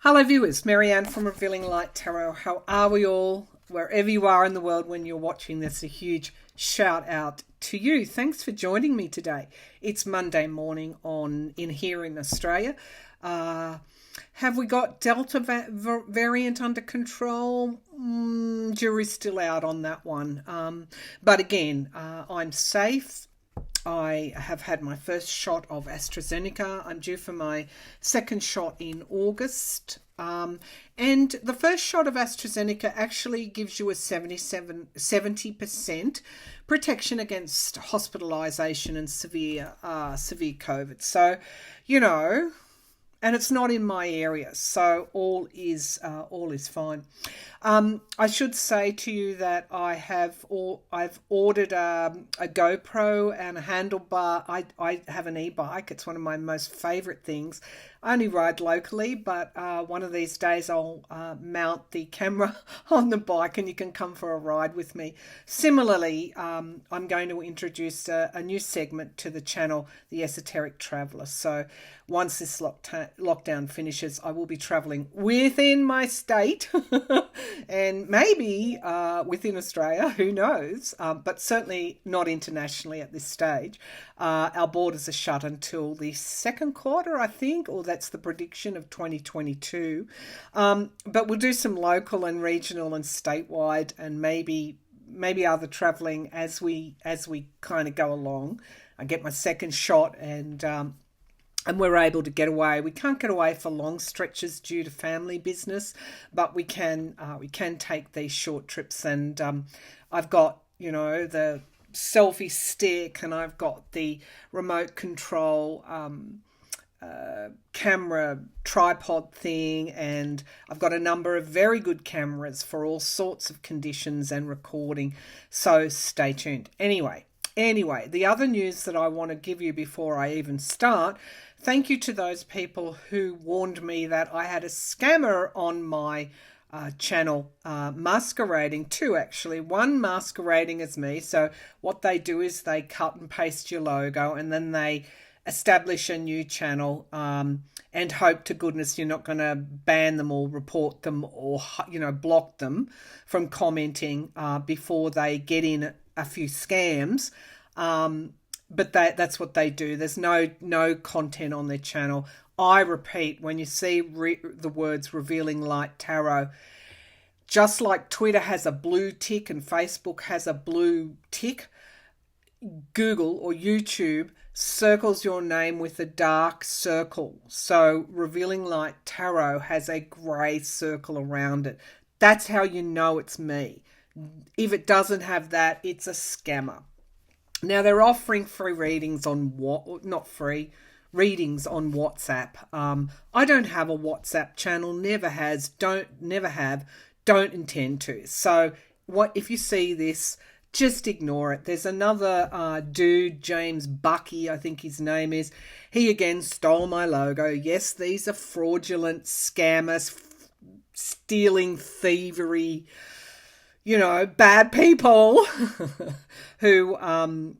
Hello viewers, Marianne from Revealing Light Tarot. How are we all? Wherever you are in the world when you're watching this, a huge shout out to you. Thanks for joining me today. It's Monday morning in here in Australia. Have we got Delta variant under control? Jury's still out on that one. But again, I'm safe. I have had my first shot of AstraZeneca. I'm due for my second shot in August. And the first shot of AstraZeneca actually gives you a 70% protection against hospitalisation and severe COVID. So, and it's not in my area, so all is fine. I should say to you that I've ordered a GoPro and a handlebar. I have an e-bike. It's one of my most favourite things. I only ride locally, but one of these days I'll mount the camera on the bike and you can come for a ride with me. Similarly, I'm going to introduce a new segment to the channel, The Esoteric Traveller. So once this lockdown finishes, I will be travelling within my state and maybe within Australia, who knows, but certainly not internationally at this stage. Our borders are shut until the second quarter, I think, or that's the prediction of 2022. But we'll do some local and regional and statewide and maybe other travelling as we kind of go along. I get my second shot and we're able to get away. We can't get away for long stretches due to family business, but we can take these short trips. And I've got, the selfie stick, and I've got the remote control camera tripod thing, and I've got a number of very good cameras for all sorts of conditions and recording. So stay tuned. Anyway, the other news that I want to give you before I even start, thank you to those people who warned me that I had a scammer on my channel masquerading, two actually. One masquerading as me. So what they do is they cut and paste your logo and then they establish a new channel and hope to goodness you're not going to ban them or report them or block them from commenting before they get in a few scams. But that's what they do. There's no content on their channel. I repeat, when you see the words Revealing Light Tarot, just like Twitter has a blue tick and Facebook has a blue tick, Google or YouTube circles your name with a dark circle. So Revealing Light Tarot has a grey circle around it. That's how you know it's me. If it doesn't have that, it's a scammer. Now they're offering free readings on readings on WhatsApp. I don't have a WhatsApp channel, never have, don't intend to. So if you see this, just ignore it. There's another dude, James Bucky, I think his name is. He again stole my logo. Yes, these are fraudulent scammers, stealing, thievery, bad people who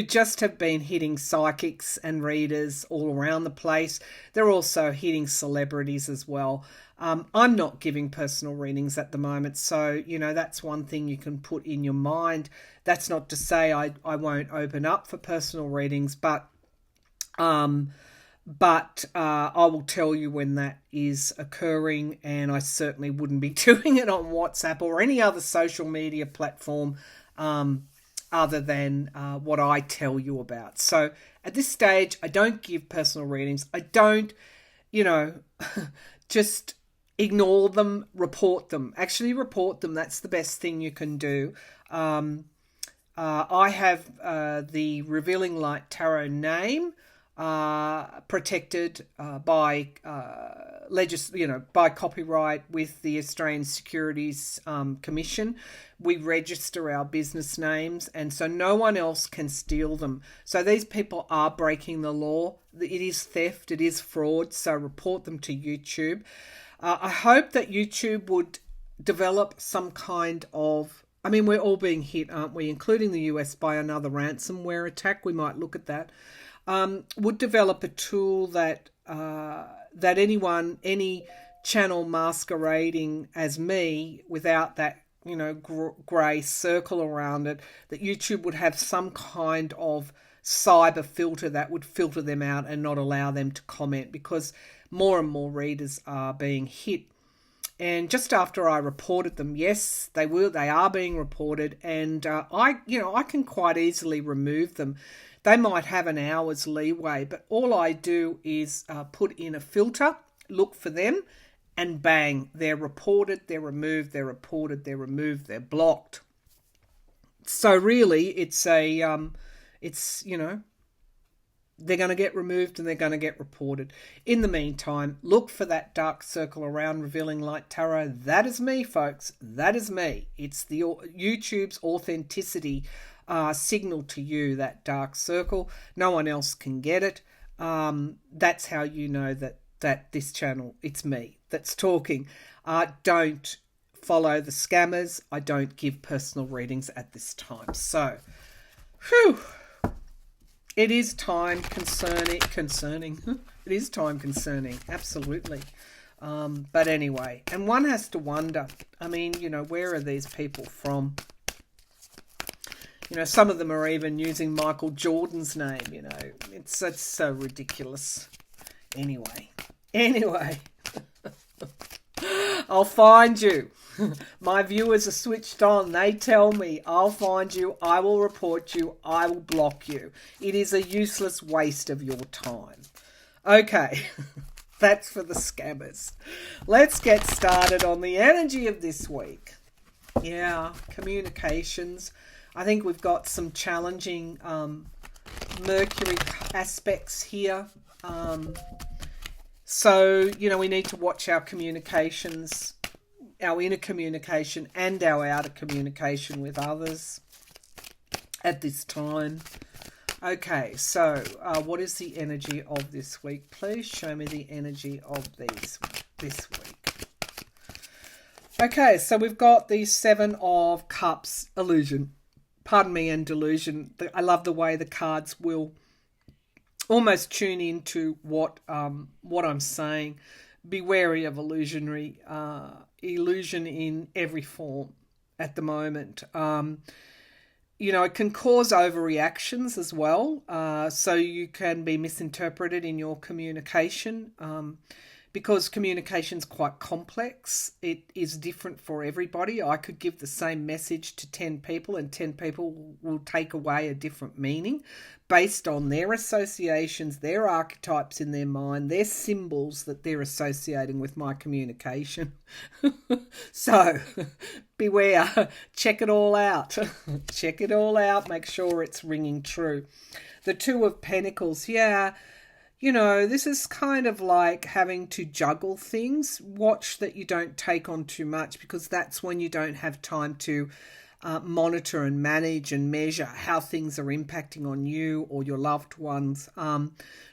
just have been hitting psychics and readers all around the place. They're also hitting celebrities as well. I'm not giving personal readings at the moment, so, that's one thing you can put in your mind. That's not to say I won't open up for personal readings, but I will tell you when that is occurring, and I certainly wouldn't be doing it on WhatsApp or any other social media platform other than what I tell you about. So at this stage, I don't give personal readings. I don't, just ignore them, report them. Actually report them. That's the best thing you can do. I have the Revealing Light Tarot name protected by by copyright with the Australian Securities Commission. We register our business names, and so no one else can steal them. So these people are breaking the law. It is theft, it is fraud, so report them to YouTube. I hope that YouTube would develop some kind of, we're all being hit, aren't we, including the US, by another ransomware attack. We might look at that. Would develop a tool that any channel masquerading as me without that, grey circle around it, that YouTube would have some kind of cyber filter that would filter them out and not allow them to comment, because more and more readers are being hit. And just after I reported them, yes, they are being reported, and I can quite easily remove them. They might have an hour's leeway, but all I do is put in a filter, look for them, and bang, they're reported, they're removed, they're reported, they're removed, they're blocked. So really, they're going to get removed and they're going to get reported. In the meantime, look for that dark circle around Revealing Light Tarot. That is me, folks. That is me. It's the YouTube's authenticity signal to you, that dark circle. No one else can get it. That's how you know that this channel, it's me that's talking. Don't follow the scammers. I don't give personal readings at this time. So, whew. It is time concerning. It is time concerning, absolutely. But anyway, and one has to wonder, where are these people from? Some of them are even using Michael Jordan's name, It's so ridiculous. Anyway. I'll find you. My viewers are switched on. They tell me, I'll find you, I will report you, I will block you. It is a useless waste of your time. Okay, that's for the scammers. Let's get started on the energy of this week. Yeah, communications. I think we've got some challenging Mercury aspects here. So, we need to watch our communications, our inner communication and our outer communication with others at this time. Okay, so what is the energy of this week? Please show me the energy of this week. Okay, so we've got the Seven of Cups, illusion. Pardon me, and delusion. I love the way the cards will almost tune into what I'm saying. Be wary of illusion in every form at the moment. It can cause overreactions as well. So you can be misinterpreted in your communication. Because communication's quite complex. It is different for everybody. I could give the same message to 10 people and 10 people will take away a different meaning based on their associations, their archetypes in their mind, their symbols that they're associating with my communication. So beware. Check it all out. Check it all out. Make sure it's ringing true. The Two of Pentacles. Yeah. This is kind of like having to juggle things. Watch that you don't take on too much, because that's when you don't have time to monitor and manage and measure how things are impacting on you or your loved ones.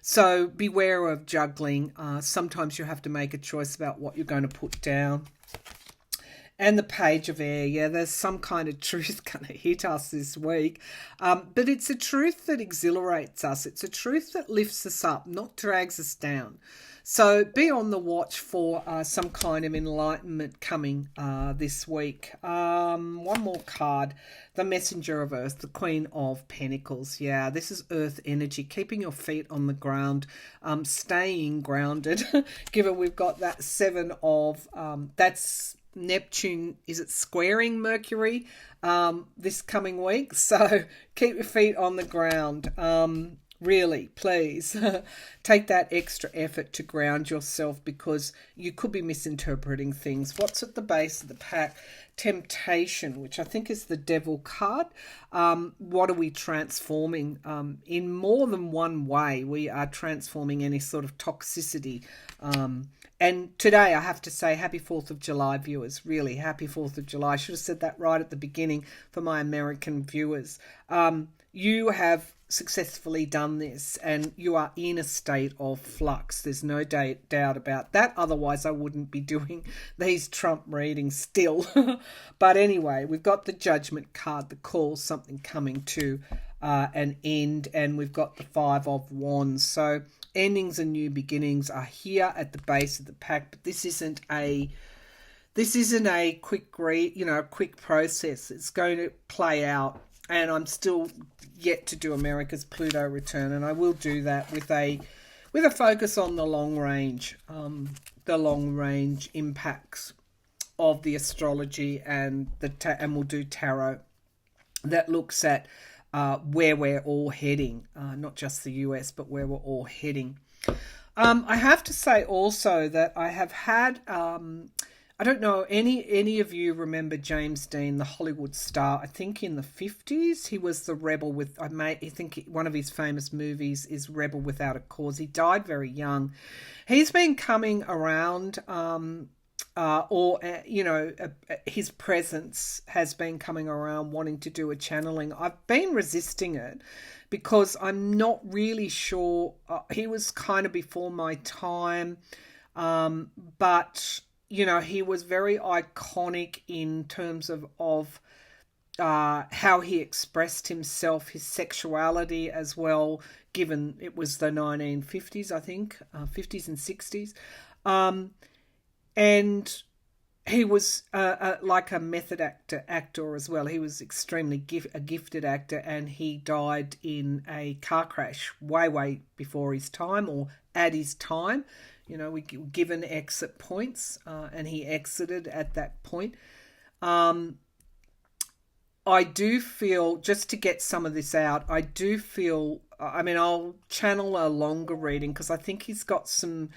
So beware of juggling. Sometimes you have to make a choice about what you're going to put down. And the Page of Air, yeah, there's some kind of truth going to hit us this week. But it's a truth that exhilarates us. It's a truth that lifts us up, not drags us down. So be on the watch for some kind of enlightenment coming this week. One more card. The Messenger of Earth, the Queen of Pentacles. Yeah, this is earth energy, keeping your feet on the ground, staying grounded. Given we've got that Seven of, that's Neptune, is it squaring Mercury this coming week? So keep your feet on the ground. Really, please take that extra effort to ground yourself, because you could be misinterpreting things. What's at the base of the pack? Temptation, which I think is the Devil card. What are we transforming? In more than one way, we are transforming any sort of toxicity. And today I have to say happy 4th of July, viewers. Really, happy 4th of July. I should have said that right at the beginning for my American viewers. You have successfully done this and you are in a state of flux. There's no doubt about that. Otherwise, I wouldn't be doing these Trump readings still. But anyway, we've got the Judgment card, the Call, something coming to an end, and we've got the Five of Wands. So endings and new beginnings are here at the base of the pack, but this isn't a quick quick process. It's going to play out, and I'm still yet to do America's Pluto return, and I will do that with a focus on the long range impacts of the astrology, and we'll do tarot that looks at where we're all heading, not just the US, but where we're all heading. I have to say also that I have had, I don't know, any of you remember James Dean, the Hollywood star? I think in the 50s, he was the rebel with, I think one of his famous movies is Rebel Without a Cause. He died very young. He's been coming around, his presence has been coming around wanting to do a channeling. I've been resisting it because I'm not really sure. He was kind of before my time, but he was very iconic in terms of how he expressed himself, his sexuality as well, given it was the 1950s, I think, 50s and 60s. And he was like a method actor as well. He was extremely a gifted actor, and he died in a car crash way before his time, or at his time. We were given exit points, and he exited at that point. I do feel, just to get some of this out, I'll channel a longer reading because I think he's got some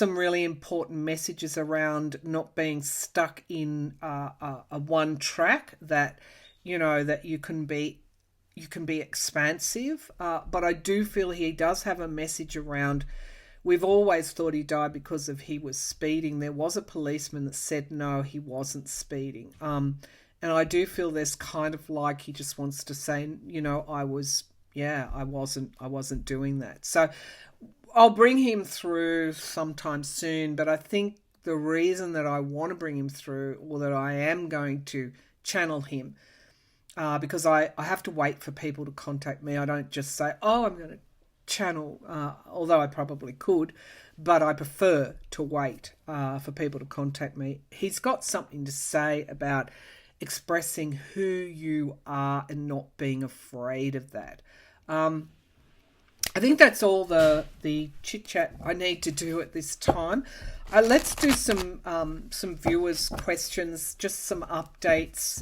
really important messages around not being stuck in a one track, that that you can be expansive, but I do feel he does have a message around. We've always thought he died because he was speeding. There was a policeman that said no, he wasn't speeding, and I do feel there's kind of like he just wants to say, I wasn't doing that. So I'll bring him through sometime soon, but I think the reason that I want to bring him through, or that I am going to channel him, because I have to wait for people to contact me. I don't just say, I'm going to channel, although I probably could, but I prefer to wait for people to contact me. He's got something to say about expressing who you are and not being afraid of that. I think that's all the chit chat I need to do at this time. Let's do some viewers' questions, just some updates,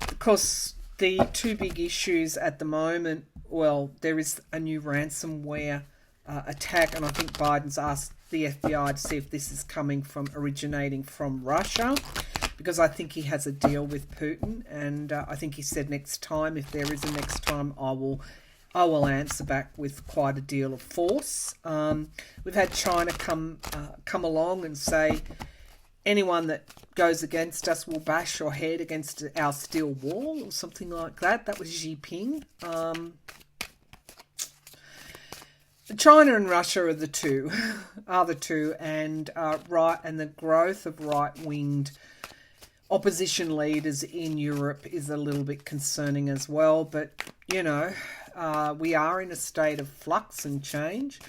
because the two big issues at the moment. Well, there is a new ransomware attack, and I think Biden's asked the FBI to see if this is originating from Russia, because I think he has a deal with Putin, and I think he said next time, if there is a next time, I will answer back with quite a deal of force. We've had China come along and say anyone that goes against us will bash your head against our steel wall, or something like that. That was Xi Jinping. China and Russia are the two, and the growth of right-winged opposition leaders in Europe is a little bit concerning as well. But we are in a state of flux and change.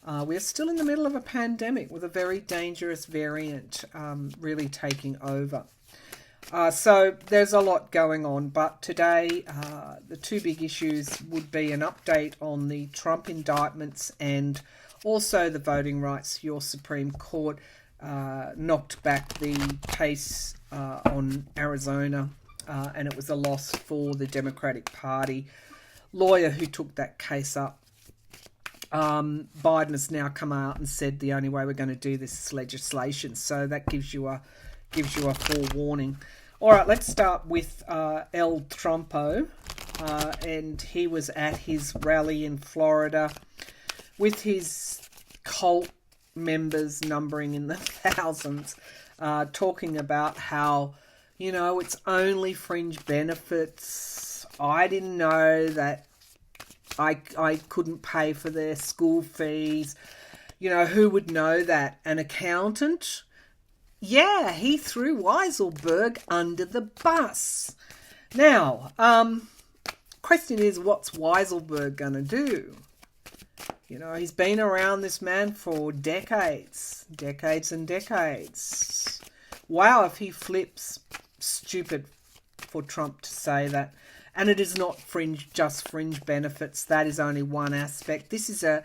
We're still in the middle of a pandemic with a very dangerous variant really taking over. So there's a lot going on, but today the two big issues would be an update on the Trump indictments and also the voting rights. Your Supreme Court knocked back the case on Arizona, and it was a loss for the Democratic Party lawyer who took that case up. Biden has now come out and said the only way we're going to do this is legislation. So that gives you a forewarning. All right, let's start with El Trumpo, and he was at his rally in Florida with his cult members numbering in the thousands, talking about how, it's only fringe benefits. I didn't know that I couldn't pay for their school fees. Who would know that? An accountant? Yeah, he threw Weiselberg under the bus. Now, question is, what's Weiselberg going to do? You know, he's been around, this man, for decades. Decades and decades. Wow, if he flips, stupid for Trump to say that. And it is not just fringe benefits. That is only one aspect. This is a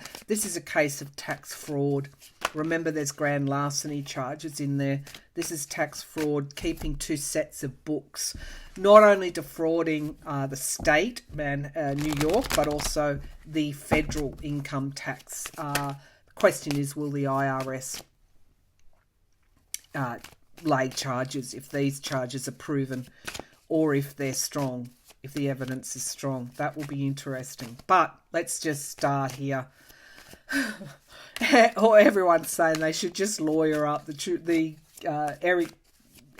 case of tax fraud. Remember, there's grand larceny charges in there. This is tax fraud, keeping two sets of books, not only defrauding the state, New York, but also the federal income tax. The question is, will the IRS lay charges if these charges are proven, or if they're strong? If the evidence is strong, that will be interesting. But let's just start here. Or everyone's saying they should just lawyer up the Eric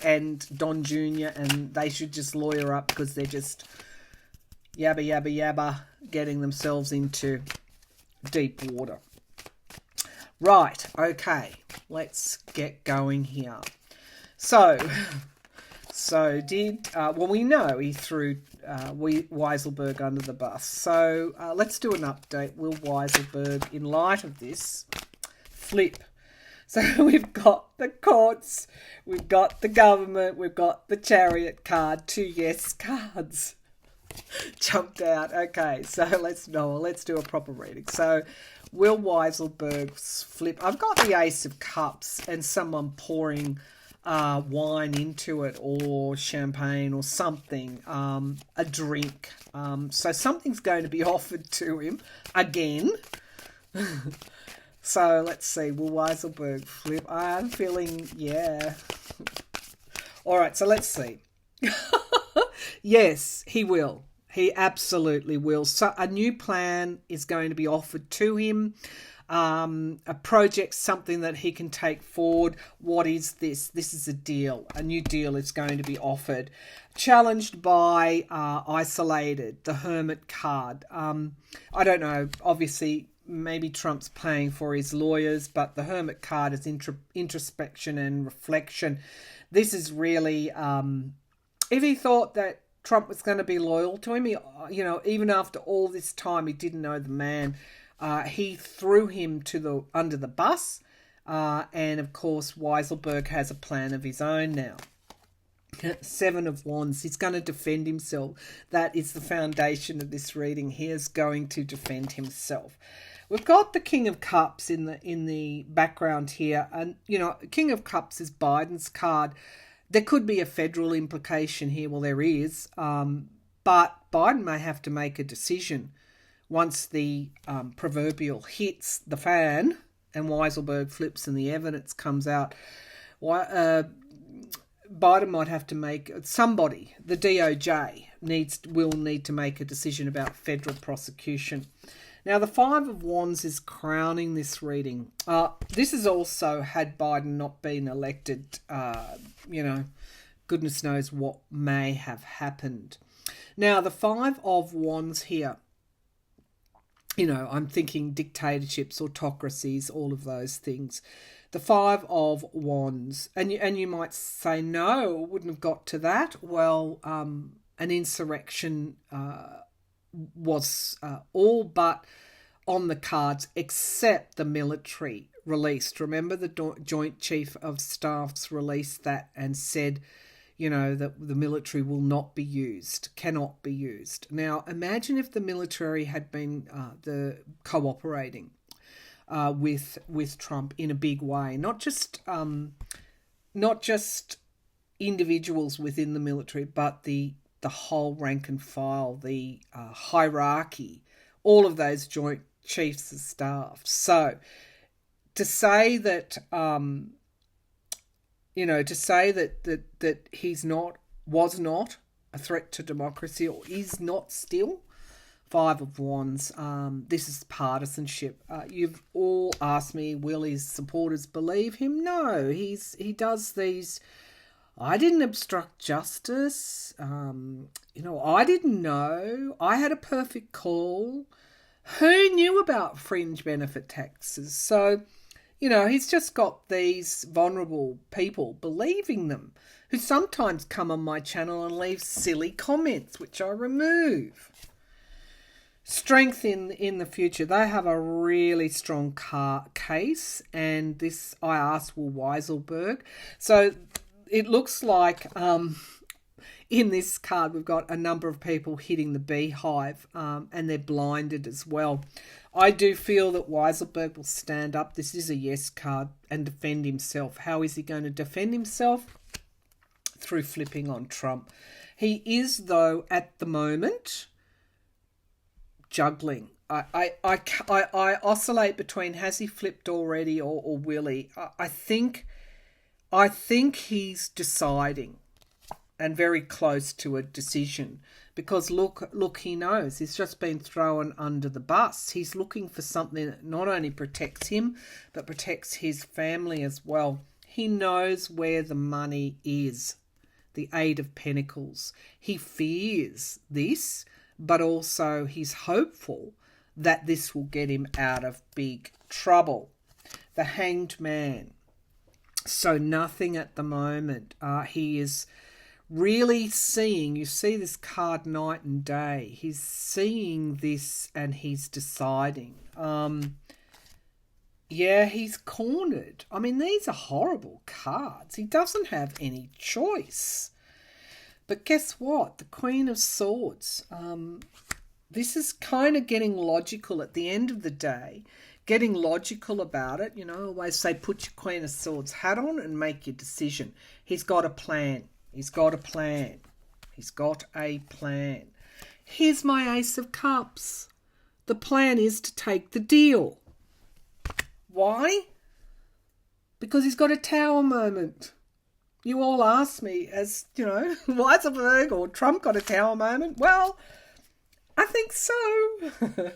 and Don Jr. and they should just lawyer up because they're just yabba getting themselves into deep water. Right, okay, let's get going here. So we know he threw Weisselberg under the bus. So let's do an update. Will Weisselberg, in light of this, flip? So we've got the courts, we've got the government, we've got the chariot card, 2 yes cards jumped out. Okay, so let's do a proper reading. So will Weisselberg's flip? I've got the Ace of Cups and someone pouring wine into it, or champagne or something, a drink. So something's going to be offered to him again. So let's see, will Weisselberg flip? I'm feeling, yeah. All right, so let's see. Yes, he will. He absolutely will. So a new plan is going to be offered to him. A project, something that he can take forward. What is this? This is a deal. A new deal is going to be offered. Challenged by Isolated, the Hermit card. I don't know. Obviously, maybe Trump's paying for his lawyers, but the Hermit card is introspection and reflection. This is really, if he thought that Trump was going to be loyal to him, even after all this time, he didn't know the man. He threw him under the bus, and of course Weisselberg has a plan of his own now. 7 of Wands. He's going to defend himself. That is the foundation of this reading. He is going to defend himself. We've got the King of Cups in the background here, and King of Cups is Biden's card. There could be a federal implication here. Well, there is, but Biden may have to make a decision once the proverbial hits the fan and Weisselberg flips and the evidence comes out. Biden might have to make, somebody, the DOJ will need to make a decision about federal prosecution. Now, the 5 of Wands is crowning this reading. This is also, had Biden not been elected, goodness knows what may have happened. Now, the 5 of Wands here, I'm thinking dictatorships, autocracies, all of those things. The 5 of Wands, and you might say, no, wouldn't have got to that. Well, an insurrection was all but on the cards, except the military released. Remember, the Joint Chief of Staffs released that and said, that the military will not be used, cannot be used. Now, imagine if the military had been cooperating with Trump in a big way, not just individuals within the military, but the whole rank and file, the hierarchy, all of those Joint Chiefs of Staff. So to say that that was not a threat to democracy, or is not still. 5 of Wands. This is partisanship. You've all asked me, will his supporters believe him? No, he does these. I didn't obstruct justice. I didn't know. I had a perfect call. Who knew about fringe benefit taxes? So, he's just got these vulnerable people believing them, who sometimes come on my channel and leave silly comments, which I remove. Strength in the future. They have a really strong case, and this I asked Will Weiselberg. So it looks like in this card we've got a number of people hitting the beehive, and they're blinded as well. I do feel that Weiselberg will stand up. This is a yes card, and defend himself. How is he going to defend himself? Through flipping on Trump. He is, though, at the moment, juggling. I oscillate between has he flipped already or will he? I think he's deciding and very close to a decision, because look, he knows he's just been thrown under the bus. He's looking for something that not only protects him but protects his family as well. He knows where the money is. The Eight of Pentacles. He fears this, but also he's hopeful that this will get him out of big trouble. The Hanged Man. So nothing at the moment. He is really seeing, you see this card night and day. He's seeing this and he's deciding. Yeah, he's cornered. I mean, these are horrible cards. He doesn't have any choice. But guess what? The Queen of Swords. This is kind of getting logical at the end of the day. Getting logical about it. You know, I always say put your Queen of Swords hat on and make your decision. He's got a plan. He's got a plan. He's got a plan. Here's my Ace of Cups. The plan is to take the deal. Why? Because he's got a tower moment. You all ask me, as, you know, Weiselberg or Trump got a tower moment. Well, I think so.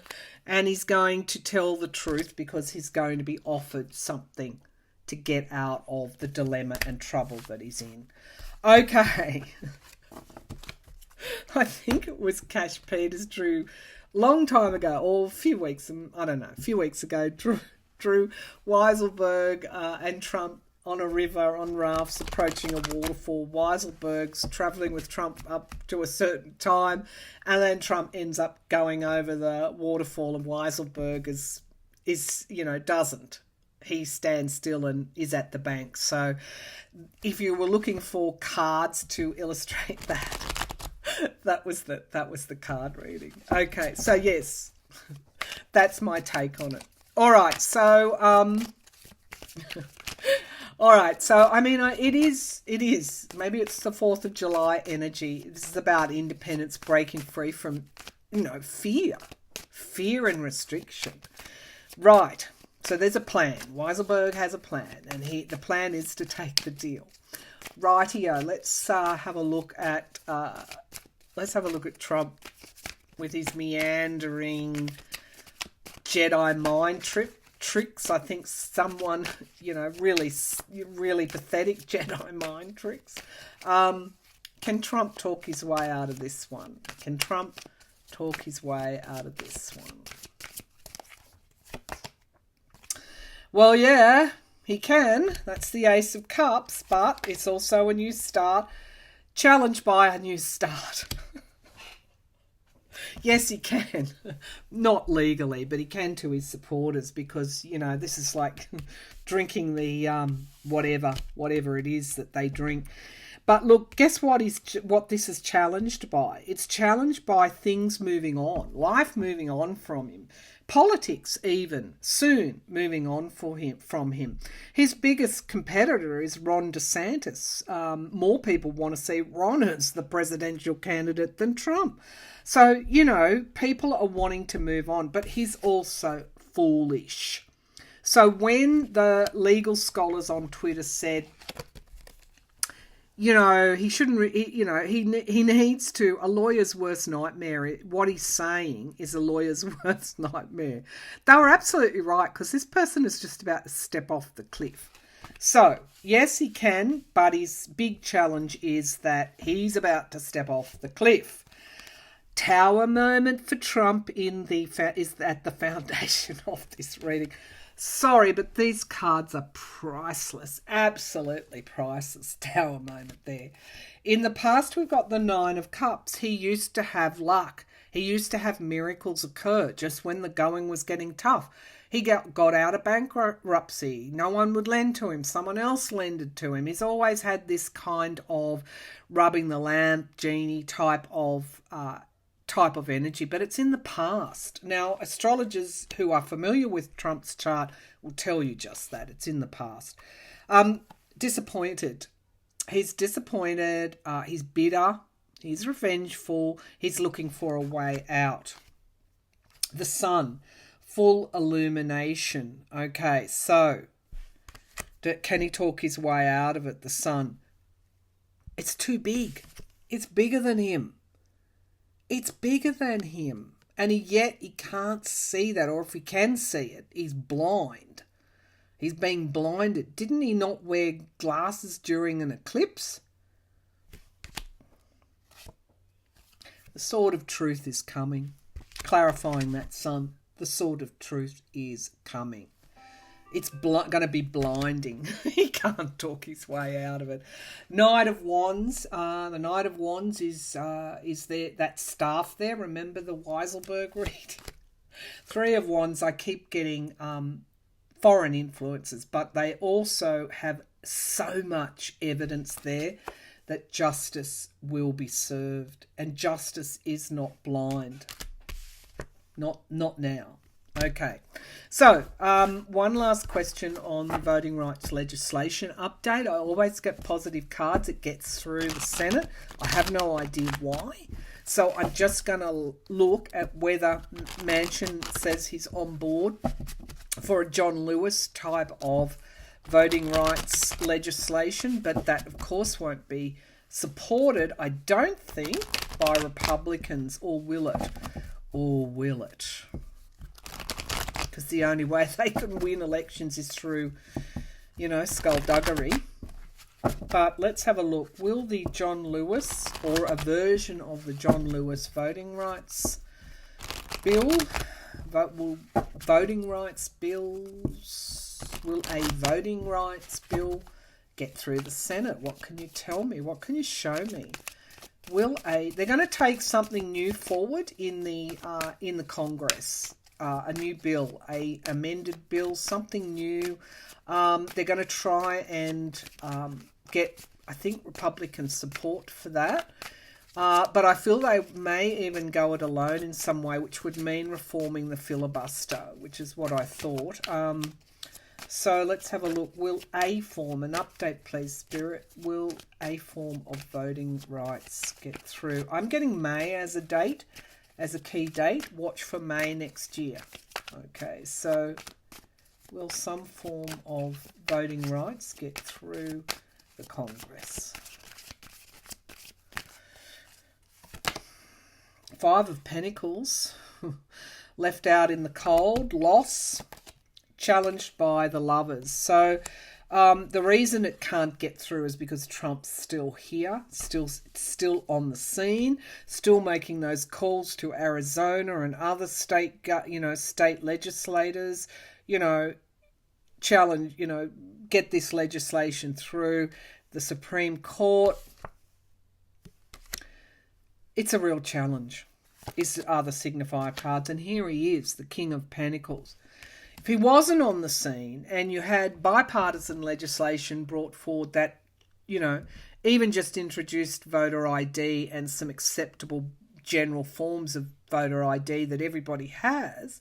And he's going to tell the truth because he's going to be offered something to get out of the dilemma and trouble that he's in. Okay. I think it was Cash Peters drew long time ago, or a few weeks ago, drew Weiselberg and Trump on a river on rafts approaching a waterfall. Weiselberg's travelling with Trump up to a certain time, and then Trump ends up going over the waterfall, and Weiselberg is doesn't. He stands still and is at the bank. So if you were looking for cards to illustrate that, that was the card reading. Okay, so yes, that's my take on it. All right, so I mean, it is. Maybe it's the 4th of July energy. This is about independence, breaking free from, fear and restriction. Right. So there's a plan. Weiselberg has a plan, and the plan is to take the deal. Rightio. Let's have a look at Trump with his meandering Jedi mind tricks. I think someone, really pathetic Jedi mind tricks. Can Trump talk his way out of this one? Can Trump talk his way out of this one? Well, yeah, he can. That's the Ace of Cups, but it's also a new start, challenged by a new start. Yes, he can. Not legally, but he can to his supporters, because, this is like drinking the whatever it is that they drink. But look, guess what this is challenged by? It's challenged by things moving on, life moving on from him. Politics even, soon moving on from him. His biggest competitor is Ron DeSantis. More people want to see Ron as the presidential candidate than Trump. So, people are wanting to move on, but he's also foolish. So when the legal scholars on Twitter said, he shouldn't, he needs to, a lawyer's worst nightmare, what he's saying is a lawyer's worst nightmare. They were absolutely right, because this person is just about to step off the cliff. So, yes, he can, but his big challenge is that he's about to step off the cliff. Tower moment for Trump is at the foundation of this reading. Sorry, but these cards are priceless. Absolutely priceless. Tower moment there. In the past, we've got the 9 of Cups. He used to have luck. He used to have miracles occur just when the going was getting tough. He got out of bankruptcy. No one would lend to him. Someone else lended to him. He's always had this kind of rubbing the lamp, genie type of energy, but it's in the past. Now, astrologers who are familiar with Trump's chart will tell you just that. It's in the past. Disappointed. He's disappointed. He's bitter. He's revengeful. He's looking for a way out. The sun. Full illumination. Okay, so can he talk his way out of it? The sun. It's too big. It's bigger than him. It's bigger than him. And yet he can't see that. Or if he can see it, he's blind. He's being blinded. Didn't he not wear glasses during an eclipse? The sword of truth is coming. Clarifying that, sun. The sword of truth is coming. It's going to be blinding. He can't talk his way out of it. Knight of Wands. The Knight of Wands is there. That staff there. Remember the Weiselberg read? Three of Wands. I keep getting foreign influences, but they also have so much evidence there that justice will be served, and justice is not blind. Not now. Okay. So, one last question on the voting rights legislation update. I always get positive cards. It gets through the Senate. I have no idea why. So I'm just going to look at whether Manchin says he's on board for a John Lewis type of voting rights legislation, but that, of course, won't be supported, I don't think, by Republicans, or will it? Or will it? Because the only way they can win elections is through, skullduggery. But let's have a look. Will the John Lewis, or a version of the John Lewis voting rights bill, will a voting rights bill get through the Senate? What can you tell me? What can you show me? They're going to take something new forward in the Congress, a new bill, a amended bill, something new. They're going to try and get, I think, Republican support for that. But I feel they may even go it alone in some way, which would mean reforming the filibuster, which is what I thought. So let's have a look. Will a form, an update please, Spirit, will a form of voting rights get through? I'm getting May as a date, as a key date. Watch for May next year. Okay, so will some form of voting rights get through the Congress? Five of Pentacles, left out in the cold, loss, challenged by the lovers. So the reason it can't get through is because Trump's still here, still on the scene, still making those calls to Arizona and other state legislators, challenge, get this legislation through the Supreme Court. It's a real challenge, are the signifier cards. And here he is, the King of Pentacles. If he wasn't on the scene and you had bipartisan legislation brought forward that, even just introduced voter ID and some acceptable general forms of voter ID that everybody has,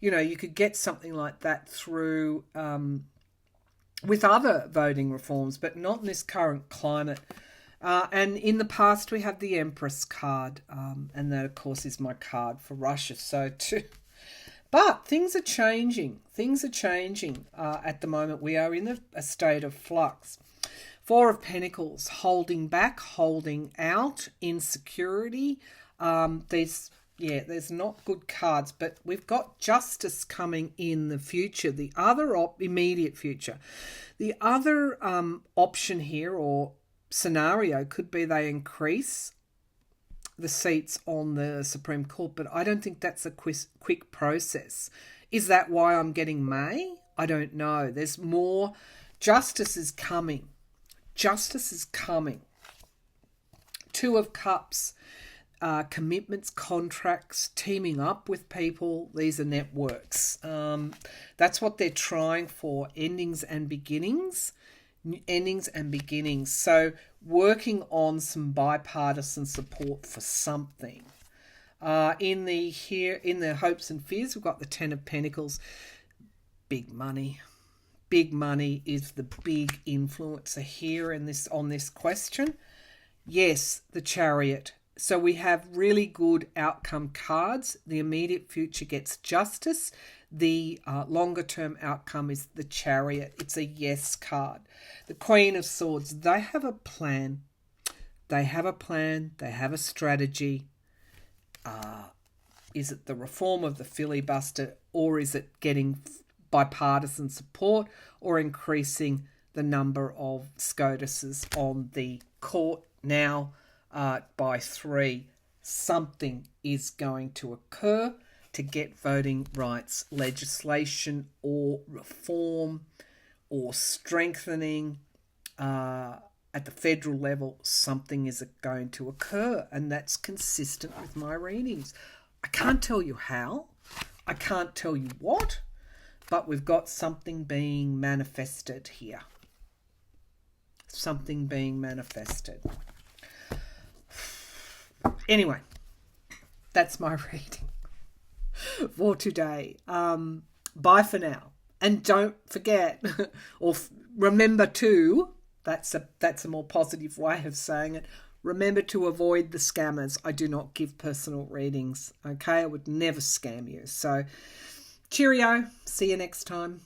you could get something like that through with other voting reforms, but not in this current climate. And in the past, we have the Empress card, and that, of course, is my card for Russia. But things are changing. Things are changing at the moment. We are in a state of flux. Four of Pentacles, holding back, holding out, insecurity. There's not good cards, but we've got justice coming in the future, the other immediate future. The other option here, or scenario, could be they increase the seats on the Supreme Court, but I don't think that's a quick process. Is that why I'm getting May? I don't know. There's more. Justice is coming. Justice is coming. Two of Cups. commitments, contracts, teaming up with people. These are networks. That's what they're trying for, endings and beginnings. Endings and beginnings. So working on some bipartisan support for something. In the hopes and fears, we've got the Ten of Pentacles. Big money. Big money is the big influencer here on this question. Yes, the Chariot. So we have really good outcome cards. The immediate future gets justice. The longer term outcome is the Chariot. It's a yes card. The Queen of Swords. They have a plan. They have a plan. They have a strategy. Is it the reform of the filibuster, or is it getting bipartisan support, or increasing the number of SCOTUSes on the court now by 3? Something is going to occur to get voting rights legislation or reform or strengthening at the federal level. Something is going to occur, and that's consistent with my readings. I can't tell you how, I can't tell you what, but we've got something being manifested here. Something being manifested. Anyway, that's my reading for today. Bye for now. And don't forget, or remember to, that's a more positive way of saying it, remember to avoid the scammers. I do not give personal readings, okay? I would never scam you. So, cheerio. See you next time.